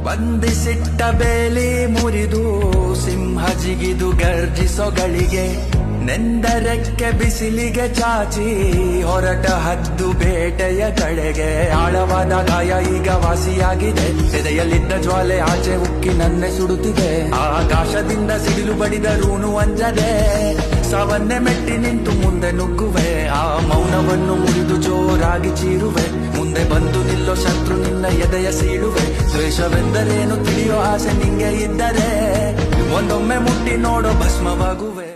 ಬಂಧಿಸಿಟ್ಟ ಬೇಲಿ ಮುರಿದು ಸಿಂಹ ಜಿಗಿದು ಗರ್ಜಿಸೊಗಳಿಗೆ ನೆಂದರೆಕ್ಕೆ ಬಿಸಿಲಿಗೆ ಚಾಚಿ ಹೊರಟ ಹದ್ದು ಬೇಟೆಯ ಕಡೆಗೆ ಆಳವಾದ ಗಾಯ ಈಗ ವಾಸಿಯಾಗಿದೆ ಎದೆಯಲ್ಲಿದ್ದ ಜ್ವಾಲೆ ಆಚೆ ಉಕ್ಕಿ ನನ್ನೆ ಸುಡುತ್ತಿದೆ ಆಕಾಶದಿಂದ ಸಿಡಿಲು ಬಡಿದರೂನು ಅಂಜದೆ ಸಾವನ್ನೇ ಮೆಟ್ಟಿ ನಿಂತು ಮುಂದೆ ನುಗ್ಗುವೆ ಆ ಮೌನವನ್ನು ಮುರಿದು ಜೋರಾಗಿ ಚೀರುವೆ ಮುಂದೆ ಬಂದು ನಿಲ್ಲೋ ಶತ್ರು ನಿನ್ನ ಎದೆಯ ಸೀಳುವೆ ದ್ವೇಷವೆಂದರೇನು ತಿಳಿಯೋ ಆಸೆ ನಿಂಗೆ ಇದ್ದರೆ ಒಂದೊಮ್ಮೆ ಮುಟ್ಟಿ ನೋಡೋ ಭಸ್ಮವಾಗುವೆ